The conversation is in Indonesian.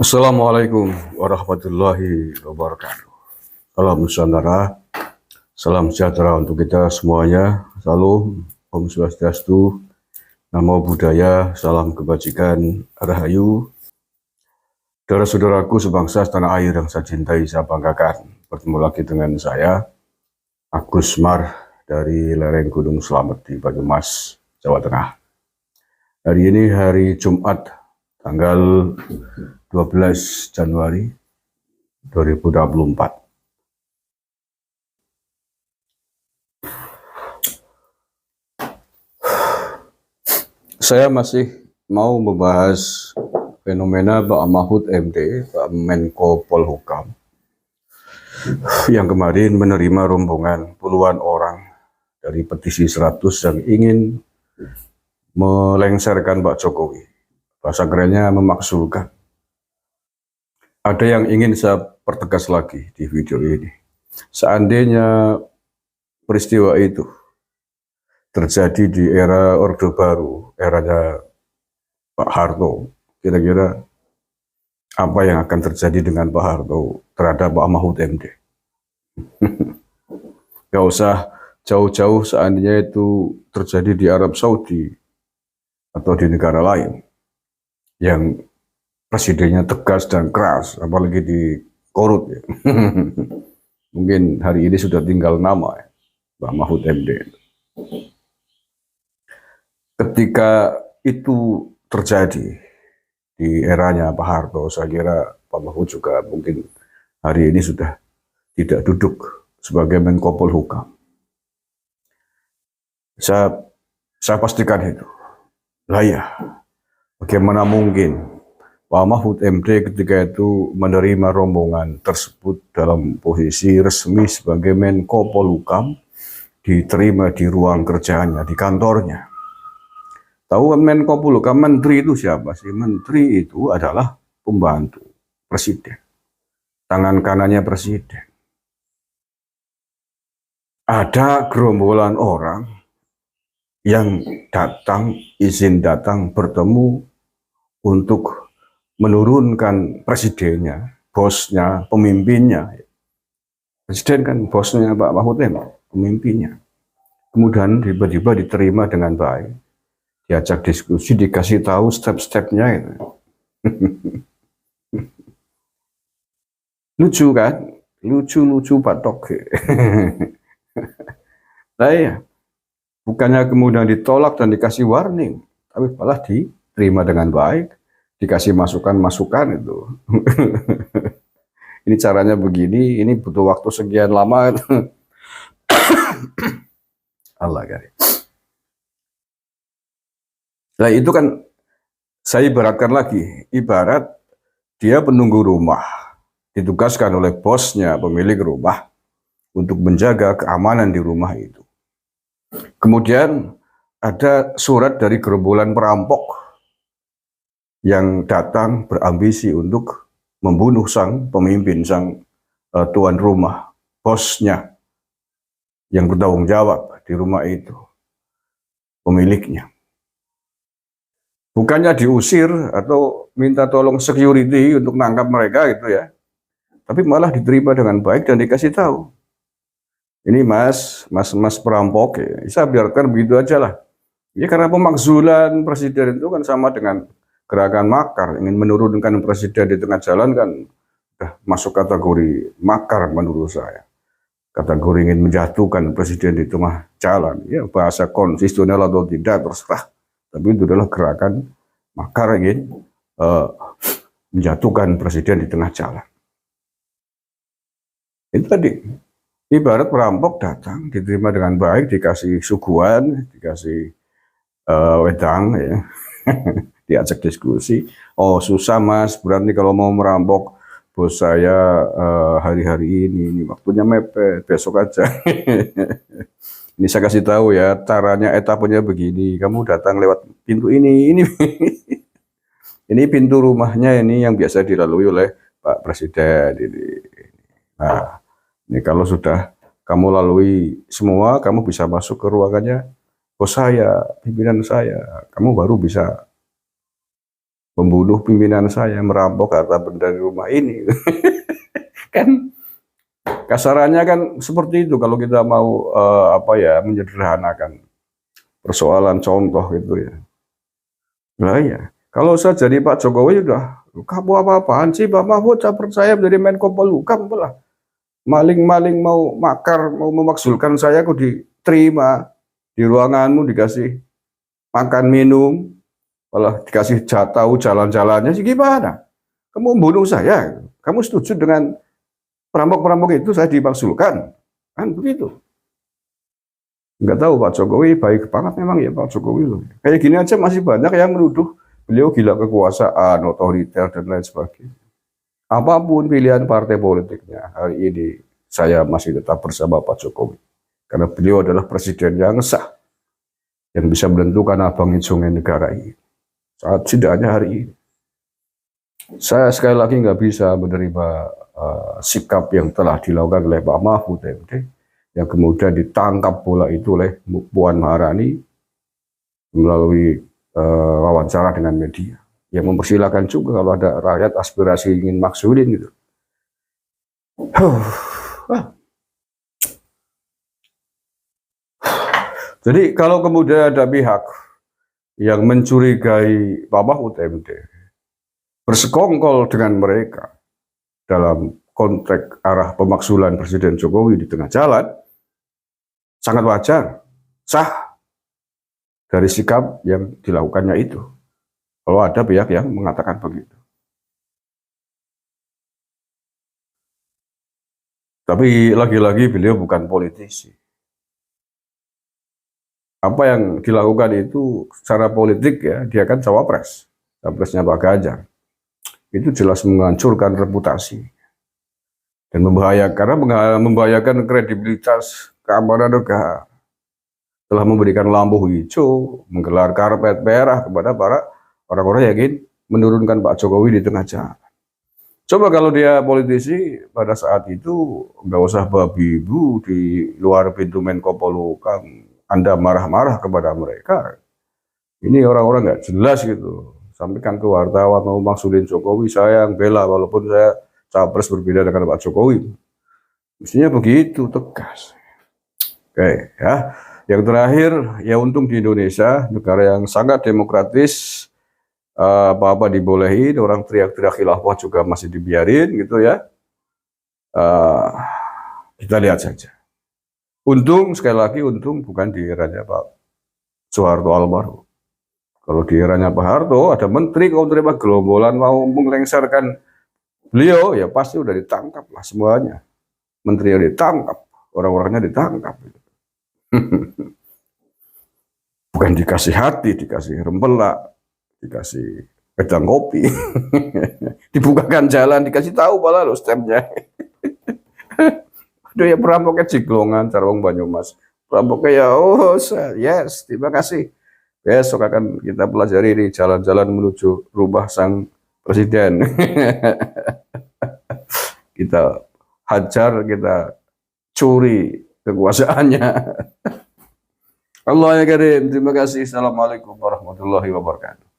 Assalamualaikum warahmatullahi wabarakatuh. Salam Nusantara, salam sejahtera untuk kita semuanya. Salam, Om Swastiastu, Namo Buddhaya, salam kebajikan, Rahayu. Saudara-saudaraku sebangsa tanah air yang saya cintai, saya banggakan. Bertemu lagi dengan saya, Agus Mar dari lereng Gunung Slamet di Banyumas, Jawa Tengah. Hari ini hari Jumat, tanggal 12 Januari 2024. Saya masih mau membahas fenomena Pak Mahfud MD, Pak Menko Polhukam, yang kemarin menerima rombongan puluhan orang dari petisi 100 yang ingin melengsarkan Pak Jokowi. Bahasa kerennya memaksulkan. Ada yang ingin saya pertegas lagi di video ini. Seandainya peristiwa itu terjadi di era Orde Baru, eranya Pak Harto, kira-kira apa yang akan terjadi dengan Pak Harto terhadap Pak Mahfud MD? Gak usah jauh-jauh, seandainya itu terjadi di Arab Saudi atau di negara lain yang presidennya tegas dan keras, apalagi di Korut ya. Mungkin hari ini sudah tinggal nama ya, Pak Mahfud MD. Ketika itu terjadi di eranya Pak Harto, saya kira Pak Mahfud juga mungkin hari ini sudah tidak duduk sebagai Menko Polhukam. Saya pastikan itu. Lah ya, bagaimana mungkin Pak Mahfud MD ketika itu menerima rombongan tersebut dalam posisi resmi sebagai Menko Polhukam, diterima di ruang kerjaannya, di kantornya. Tahu Menko Polhukam, menteri itu siapa sih? Menteri itu adalah pembantu presiden, tangan kanannya presiden. Ada gerombolan orang yang datang, izin datang bertemu untuk menurunkan presidennya, bosnya, pemimpinnya. Presiden kan bosnya Pak Mahfud MD, pemimpinnya. Kemudian tiba-tiba diterima dengan baik, diajak diskusi, dikasih tahu step-stepnya itu. Lucu kan? Lucu-lucu patok. Nah ya, bukannya kemudian ditolak dan dikasih warning, tapi malah diterima dengan baik, dikasih masukan-masukan itu. Ini caranya begini, ini butuh waktu sekian lama. Allah garis. Nah itu kan saya ibaratkan lagi, ibarat dia penunggu rumah, ditugaskan oleh bosnya, pemilik rumah, untuk menjaga keamanan di rumah itu. Kemudian ada surat dari gerombolan perampok yang datang berambisi untuk membunuh sang pemimpin, sang tuan rumah, bosnya, yang bertanggung jawab di rumah itu, pemiliknya. Bukannya diusir atau minta tolong security untuk nangkap mereka gitu ya, tapi malah diterima dengan baik dan dikasih tahu, ini mas perampok ya, saya biarkan begitu aja lah. Ya karena pemakzulan presiden itu kan sama dengan gerakan makar, ingin menurunkan presiden di tengah jalan kan udah masuk kategori makar menurut saya. Kategori ingin menjatuhkan presiden di tengah jalan, ya bahasa konstitusional atau tidak terserah. Tapi itu adalah gerakan makar, ingin menjatuhkan presiden di tengah jalan. Itu tadi, ibarat perampok datang, diterima dengan baik, dikasih suguhan, dikasih wedang, ya. Diajak diskusi. Oh susah mas, berarti kalau mau merampok bos saya hari-hari ini waktunya mepet, besok aja. Ini saya kasih tahu ya, caranya etapenya begini. Kamu datang lewat pintu ini. Ini pintu rumahnya ini yang biasa dilalui oleh Pak Presiden. Nah, ini kalau sudah kamu lalui semua, kamu bisa masuk ke ruangannya bos saya, pimpinan saya. Kamu baru bisa membunuh pimpinan saya, merampok harta benda di rumah ini. Kan kasarannya kan seperti itu kalau kita mau menyederhanakan persoalan contoh gitu ya. Nah ya, kalau saya jadi Pak Jokowi udah, kamu apa-apaan sih Pak Mahfud, saya percaya menjadi Menko Polhukam lah. Maling-maling mau makar, mau memaksulkan saya kok diterima di ruanganmu, dikasih makan minum, malah dikasih tahu jalan-jalannya sih gimana? Kamu membunuh saya, kamu setuju dengan perampok-perampok itu saya dimaksulkan, kan begitu. Nggak tahu Pak Jokowi baik banget memang ya Pak Jokowi loh. Kayak gini aja masih banyak yang menuduh beliau gila kekuasaan, otoriter dan lain sebagainya. Apapun pilihan partai politiknya, hari ini saya masih tetap bersama Pak Jokowi. Karena beliau adalah presiden yang sah, yang bisa menentukan abang hijaunya negara ini. Saat sidangnya hari ini. Saya sekali lagi nggak bisa menerima sikap yang telah dilakukan oleh Pak Mahfud MD, yang kemudian ditangkap bola itu oleh Puan Maharani melalui wawancara dengan media. Yang mempersilahkan juga kalau ada rakyat aspirasi ingin maksudin gitu. Jadi kalau kemudian ada pihak yang mencurigai Pak Mahfud MD bersekongkol dengan mereka dalam konteks arah pemaksulan Presiden Jokowi di tengah jalan, sangat wajar, sah dari sikap yang dilakukannya itu. Kalau ada pihak yang mengatakan begitu. Tapi lagi-lagi beliau bukan politisi. Apa yang dilakukan itu secara politik ya, dia kan cawapres. Cawapresnya Pak Ganjar. Itu jelas menghancurkan reputasi. Dan membahayakan, karena membahayakan kredibilitas keamanan negara. Telah memberikan lampu hijau, menggelar karpet merah kepada para orang-orang yang ingin menurunkan Pak Jokowi di tengah jalan. Coba kalau dia politisi pada saat itu nggak usah babi bu di luar pintu Menko Polhukam, Anda marah-marah kepada mereka. Ini orang-orang nggak jelas gitu. Sampaikan ke wartawan mau maksudin Jokowi, saya yang bela walaupun saya capres berbeda dengan Pak Jokowi. Mestinya begitu, tegas. Oke ya. Yang terakhir, ya untung di Indonesia, negara yang sangat demokratis, apa-apa dibolehin, orang teriak-teriak khilafah juga masih dibiarin gitu ya. Kita lihat saja. Untung, sekali lagi untung bukan di eranya Pak Soeharto almarhum. Kalau di eranya Pak Harto, ada menteri kalau terima gelombolan mau melengsarkan beliau, ya pasti udah ditangkap lah semuanya. Menteri yang ditangkap, orang-orangnya ditangkap. Bukan dikasih hati, dikasih rempelak, dikasih pedang kopi, dibukakan jalan, dikasih tahu malah lo stepnya. Aduh ya perampoknya Ciglongan, Carawang Banyumas. Perampoknya ya, oh yes, terima kasih. Besok akan kita pelajari ini jalan-jalan menuju rumah sang presiden. Kita hajar, kita curi kekuasaannya. Allah ya karim, terima kasih. Assalamualaikum warahmatullahi wabarakatuh.